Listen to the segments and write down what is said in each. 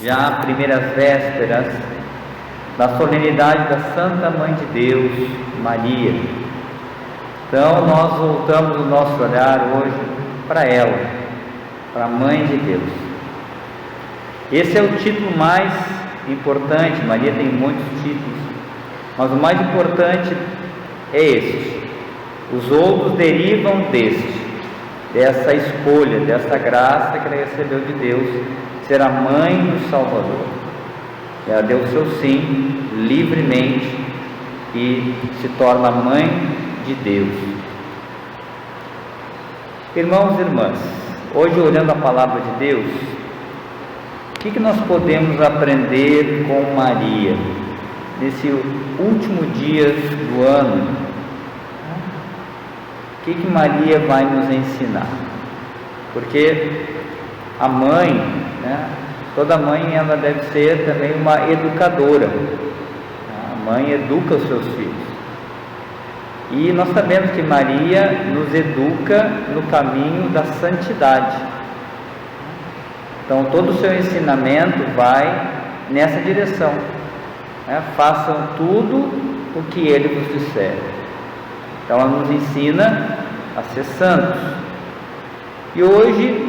já primeiras vésperas da solenidade da Santa Mãe de Deus, Maria. Então nós voltamos o nosso olhar hoje para ela, para a Mãe de Deus. Esse é o título mais importante. Maria tem muitos títulos, mas o mais importante é este. Os outros derivam dessa escolha, dessa graça que ela recebeu de Deus, ser a mãe do Salvador. Ela deu o seu sim livremente e se torna mãe de Deus. Irmãos e irmãs, hoje, olhando a palavra de Deus, o que nós podemos aprender com Maria nesse último dia do ano? O que Maria vai nos ensinar? Porque a mãe, toda mãe, ela deve ser também uma educadora. A mãe educa os seus filhos. E nós sabemos que Maria nos educa no caminho da santidade. Então todo o seu ensinamento vai nessa direção. Façam tudo o que Ele vos disser. Então ela nos ensina a ser santos. E hoje,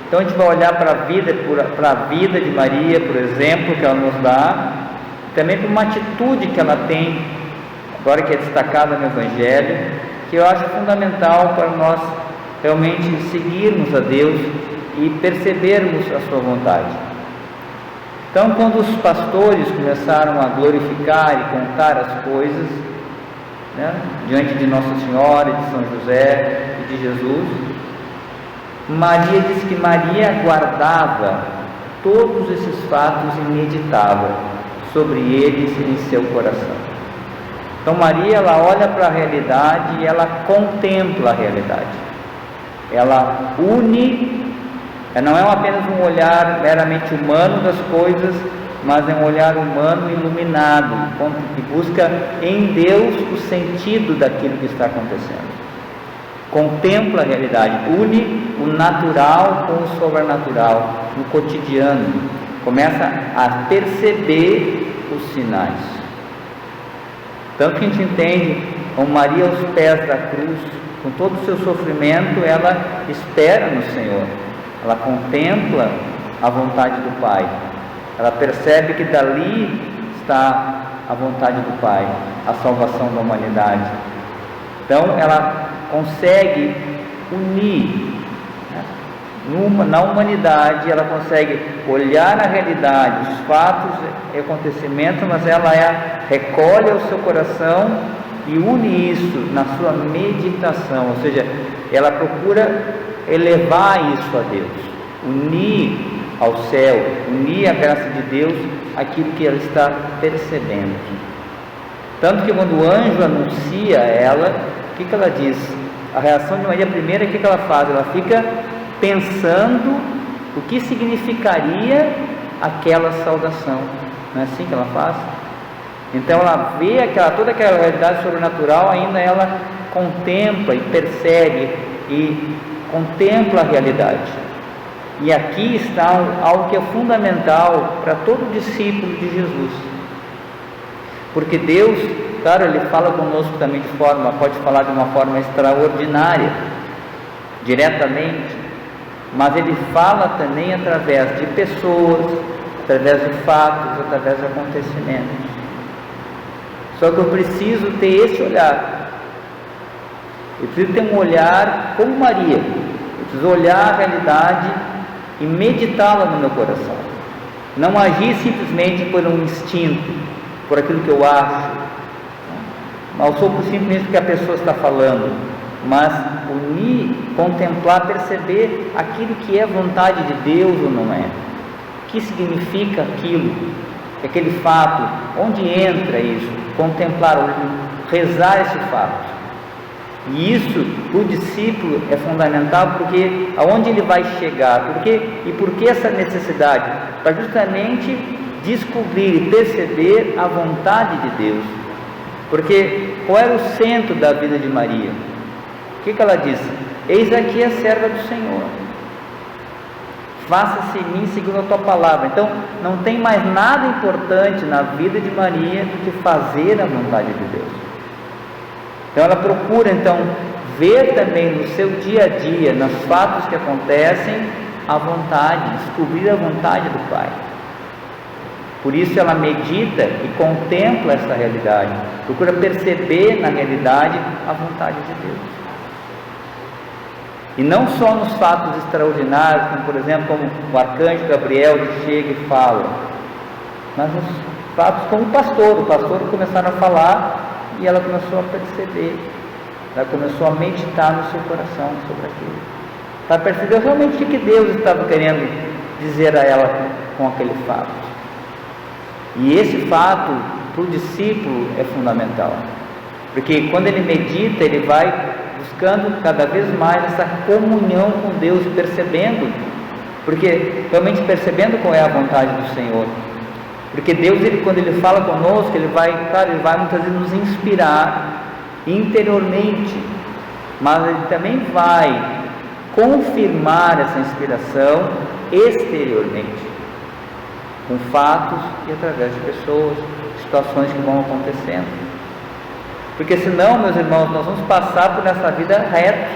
então a gente vai olhar para a vida de Maria, por exemplo, que ela nos dá, também para uma atitude que ela tem, agora que é destacada no Evangelho, que eu acho fundamental para nós realmente seguirmos a Deus e percebermos a sua vontade. Então, quando os pastores começaram a glorificar e contar as coisas, diante de Nossa Senhora, de São José e de Jesus, Maria diz que Maria guardava todos esses fatos e meditava sobre eles em seu coração. Então Maria, ela olha para a realidade e ela contempla a realidade. Ela une, não é apenas um olhar meramente humano das coisas, mas é um olhar humano iluminado, que busca em Deus o sentido daquilo que está acontecendo. Contempla a realidade, une o natural com o sobrenatural no cotidiano, começa a perceber os sinais. Tanto que a gente entende, como Maria aos pés da cruz, com todo o seu sofrimento, ela espera no Senhor, ela contempla a vontade do Pai. Ela percebe que dali está a vontade do Pai, a salvação da humanidade. Então ela consegue unir, na humanidade, ela consegue olhar a realidade, os fatos e acontecimentos, mas ela recolhe ao seu coração e une isso na sua meditação, ou seja, ela procura elevar isso a Deus, unir ao céu, unir a graça de Deus aquilo que ela está percebendo. Tanto que quando o anjo anuncia a ela, o que ela diz? A reação de Maria primeira, o que ela faz? Ela fica pensando o que significaria aquela saudação. Não é assim que ela faz? Então ela vê toda aquela realidade sobrenatural, ainda ela contempla e percebe e contempla a realidade. E aqui está algo que é fundamental para todo discípulo de Jesus, porque Deus, claro, Ele fala conosco também pode falar de uma forma extraordinária, diretamente, mas Ele fala também através de pessoas, através de fatos, através de acontecimentos. Só que eu preciso ter esse olhar, eu preciso ter um olhar como Maria, eu preciso olhar a realidade e meditá-la no meu coração, não agir simplesmente por um instinto, por aquilo que eu acho, não sou simplesmente porque a pessoa está falando, mas unir, contemplar, perceber aquilo que é vontade de Deus ou não é, o que significa aquilo, aquele fato, onde entra isso, contemplar, rezar esse fato. E isso, o discípulo, é fundamental, porque aonde ele vai chegar? Por que essa necessidade? Para justamente descobrir e perceber a vontade de Deus. Porque qual era o centro da vida de Maria? O que ela disse? Eis aqui a serva do Senhor, faça-se em mim segundo a tua palavra. Então, não tem mais nada importante na vida de Maria do que fazer a vontade de Deus. Então, ela procura, então, ver também no seu dia a dia, nos fatos que acontecem, a vontade, descobrir a vontade do Pai. Por isso ela medita e contempla essa realidade, procura perceber na realidade a vontade de Deus. E não só nos fatos extraordinários, como por exemplo, como o arcanjo Gabriel chega e fala, mas nos fatos como o pastor começaram a falar e ela começou a perceber, ela começou a meditar no seu coração sobre aquilo, para perceber realmente o que Deus estava querendo dizer a ela com aquele fato. E esse fato para o discípulo é fundamental, porque quando ele medita, ele vai buscando cada vez mais essa comunhão com Deus e percebendo, porque realmente percebendo qual é a vontade do Senhor. Porque Deus, quando Ele fala conosco, Ele vai muitas vezes nos inspirar interiormente, mas Ele também vai confirmar essa inspiração exteriormente, com fatos e através de pessoas, situações que vão acontecendo. Porque senão, meus irmãos, nós vamos passar por essa vida reto,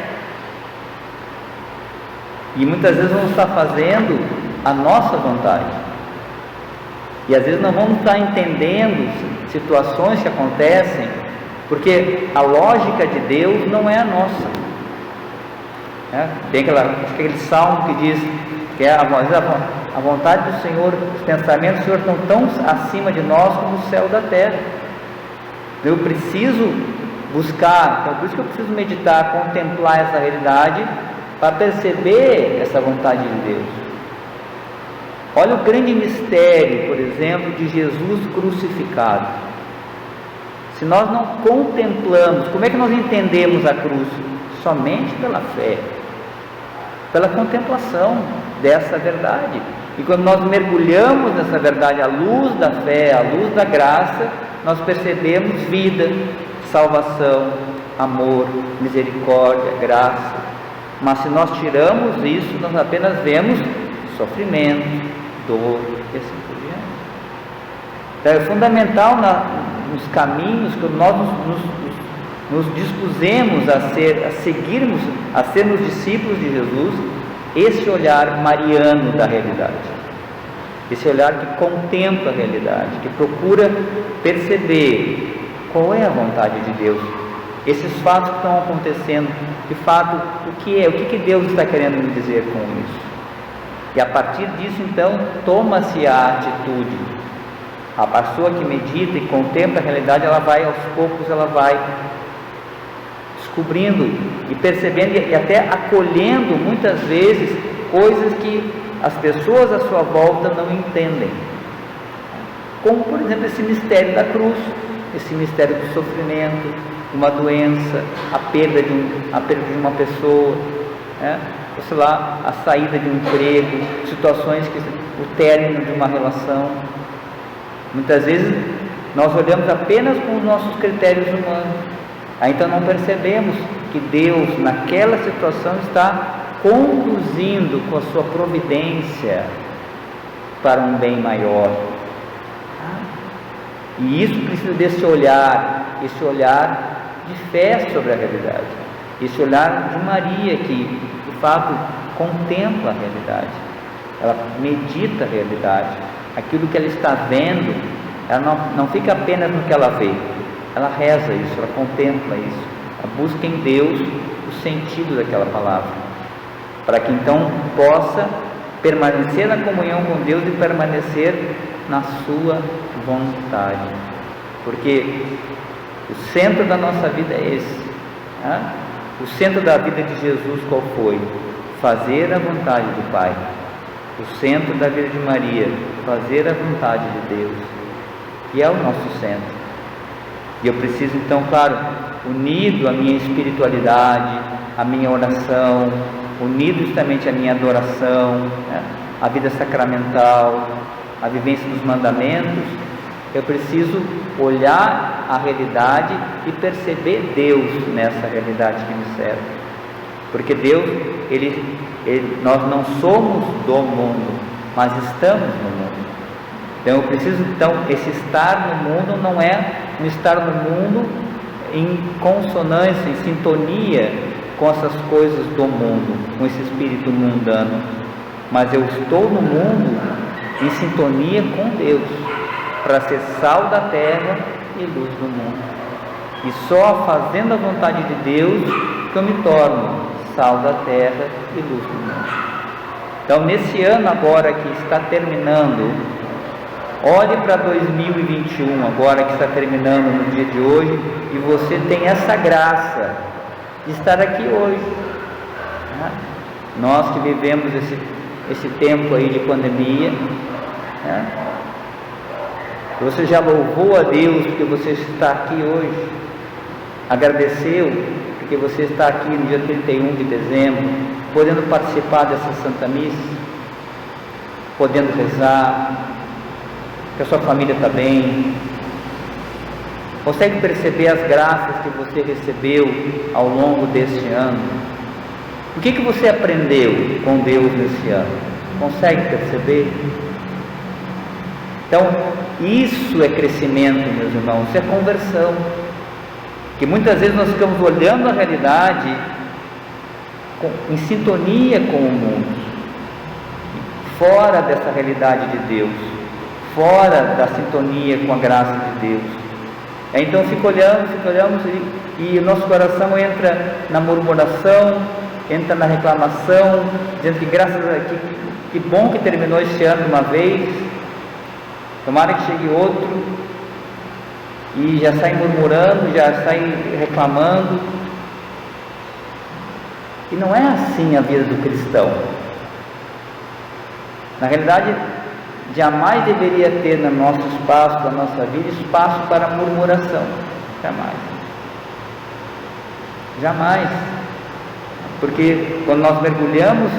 e muitas vezes vamos estar fazendo a nossa vontade, e às vezes não vamos estar entendendo situações que acontecem, porque a lógica de Deus não é a nossa. Tem aquele salmo que diz que a vontade do Senhor, os pensamentos do Senhor estão tão acima de nós como o céu da terra. Eu preciso buscar, então por isso que eu preciso meditar, contemplar essa realidade, para perceber essa vontade de Deus. Olha o grande mistério, por exemplo, de Jesus crucificado. Se nós não contemplamos, como é que nós entendemos a cruz? Somente pela fé, pela contemplação dessa verdade. E quando nós mergulhamos nessa verdade à luz da fé, à luz da graça, nós percebemos vida, salvação, amor, misericórdia, graça. Mas se nós tiramos isso, nós apenas vemos sofrimento, dor e assim por diante. Então é fundamental nos caminhos que nós nos dispusemos a sermos discípulos de Jesus, esse olhar mariano da realidade, esse olhar que contempla a realidade, que procura perceber qual é a vontade de Deus, esses fatos que estão acontecendo, de fato, o que Deus está querendo me dizer com isso. E a partir disso, então, toma-se a atitude. A pessoa que medita e contempla a realidade, ela vai aos poucos, ela vai descobrindo e percebendo e até acolhendo muitas vezes coisas que as pessoas à sua volta não entendem, como por exemplo esse mistério da cruz, esse mistério do sofrimento, de uma doença, a perda de uma pessoa, sei lá, a saída de um emprego, situações o término de uma relação. Muitas vezes nós olhamos apenas com os nossos critérios humanos, aí então não percebemos que Deus naquela situação está conduzindo com a sua providência para um bem maior. E isso precisa desse olhar, esse olhar de fé sobre a realidade, esse olhar de Maria que de fato contempla a realidade, ela medita a realidade, aquilo que ela está vendo, ela não fica apenas no que ela vê, ela reza isso, ela contempla isso, ela busca em Deus o sentido daquela palavra, para que então possa permanecer na comunhão com Deus e permanecer na sua vontade, porque o centro da nossa vida é esse. O centro da vida de Jesus qual foi? Fazer a vontade do Pai. O centro da vida de Maria, fazer a vontade de Deus, que é o nosso centro. E eu preciso então, claro, unido a minha espiritualidade, a minha oração, unido justamente a minha adoração, a vida sacramental, a vivência dos mandamentos, eu preciso olhar a realidade e perceber Deus nessa realidade que me serve. porque Deus, nós não somos do mundo, mas estamos no mundo. Então eu preciso, esse estar no mundo não é um estar no mundo em consonância, em sintonia com essas coisas do mundo, com esse espírito mundano, mas eu estou no mundo em sintonia com Deus, para ser sal da terra e luz do mundo. E só fazendo a vontade de Deus que eu me torno sal da terra e luz do mundo. Então, nesse ano agora que está terminando, olhe para 2021, agora que está terminando no dia de hoje, e você tem essa graça de estar aqui hoje, né? Nós que vivemos esse tempo aí de pandemia, né? Você já louvou a Deus porque você está aqui hoje, agradeceu porque você está aqui no dia 31 de dezembro, podendo participar dessa Santa Missa, podendo rezar, que a sua família está bem. Consegue perceber as graças que você recebeu ao longo deste ano? O que você aprendeu com Deus nesse ano? Consegue perceber? Então, isso é crescimento, meus irmãos, isso é conversão. Que muitas vezes nós ficamos olhando a realidade em sintonia com o mundo, fora dessa realidade de Deus, fora da sintonia com a graça de Deus. Então olhamos e o nosso coração entra na murmuração, entra na reclamação, dizendo que graças a Deus, que bom que terminou este ano de uma vez, tomara que chegue outro, e já sai murmurando, já sai reclamando. E não é assim a vida do cristão. Na realidade, jamais deveria ter no nosso espaço, na nossa vida, espaço para murmuração. Jamais. Porque quando nós mergulhamos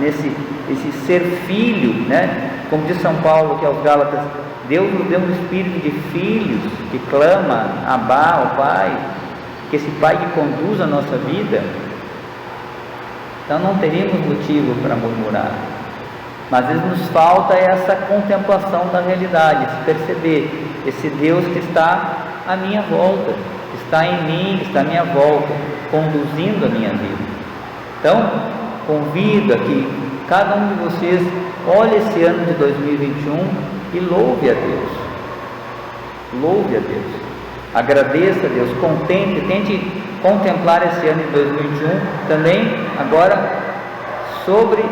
esse ser filho, né? Como diz São Paulo que aos Gálatas, Deus nos deu um espírito de filhos que clama Abá, ao Pai, que esse Pai que conduz a nossa vida. Então não teríamos motivo para murmurar. Mas às vezes nos falta essa contemplação da realidade, se perceber esse Deus que está à minha volta, está em mim, está à minha volta, conduzindo a minha vida. Então, convido aqui cada um de vocês, olhe esse ano de 2021 e louve a Deus. Louve a Deus. Agradeça a Deus, contemple, tente contemplar esse ano de 2021 também, agora, sobre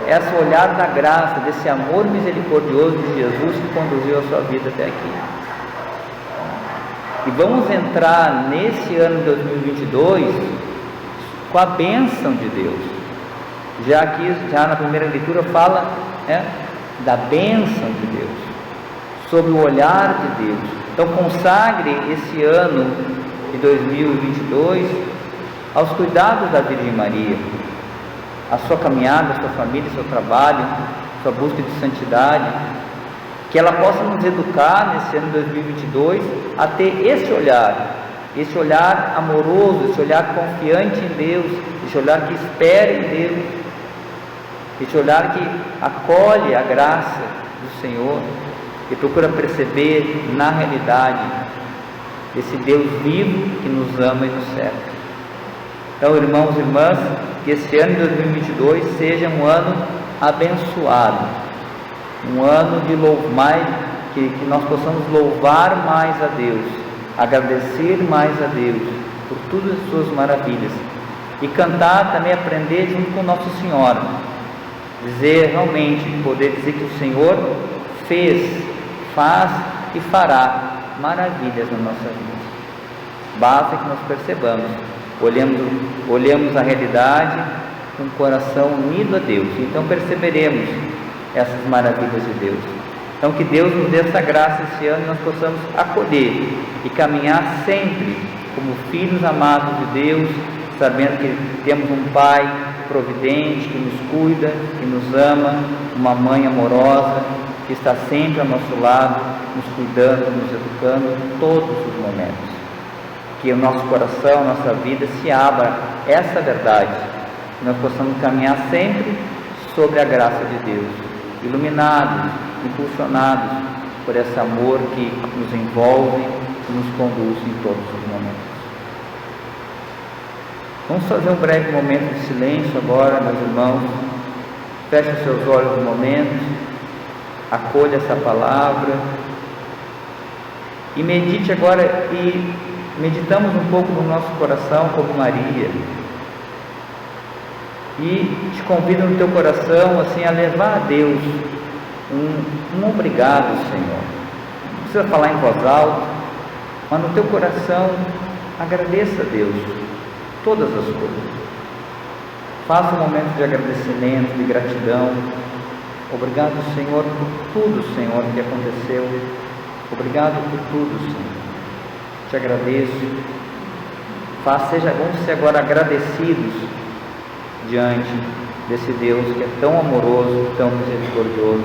esse olhar da graça, desse amor misericordioso de Jesus que conduziu a sua vida até aqui. E vamos entrar nesse ano de 2022 com a bênção de Deus. Já aqui, já na primeira leitura fala, da bênção de Deus, sobre o olhar de Deus. Então consagre esse ano de 2022 aos cuidados da Virgem Maria, a sua caminhada, a sua família, seu trabalho, sua busca de santidade, que ela possa nos educar nesse ano de 2022 a ter esse olhar amoroso, esse olhar confiante em Deus, esse olhar que espera em Deus, esse olhar que acolhe a graça do Senhor e procura perceber na realidade esse Deus vivo que nos ama e nos cerca. Então, irmãos e irmãs, que esse ano de 2022 seja um ano abençoado, um ano de que nós possamos louvar mais a Deus, agradecer mais a Deus por todas as suas maravilhas e cantar também, aprender junto com Nossa Senhora, poder dizer que o Senhor faz e fará maravilhas na nossa vida. Basta que nós percebamos, olhemos a realidade com o coração unido a Deus, então perceberemos essas maravilhas de Deus. Então que Deus nos dê essa graça esse ano e nós possamos acolher e caminhar sempre como filhos amados de Deus, sabendo que temos um Pai providente, que nos cuida, que nos ama, uma mãe amorosa, que está sempre ao nosso lado, nos cuidando, nos educando em todos os momentos. que o nosso coração, nossa vida se abra a essa verdade, que nós possamos caminhar sempre sobre a graça de Deus, iluminados, impulsionados por esse amor que nos envolve e nos conduz em todos os momentos. Vamos fazer um breve momento de silêncio agora, meus irmãos. Feche os seus olhos um momento, acolha essa palavra e medite agora, e meditamos um pouco no nosso coração como Maria. E te convido no teu coração assim a levar a Deus um obrigado, Senhor. Não precisa falar em voz alta, mas no teu coração agradeça a Deus todas as coisas. Faça um momento de agradecimento, de gratidão. Obrigado, Senhor, por tudo, Senhor, que aconteceu. Obrigado por tudo, Senhor. Te agradeço. Vamos ser agora agradecidos diante desse Deus que é tão amoroso, tão misericordioso.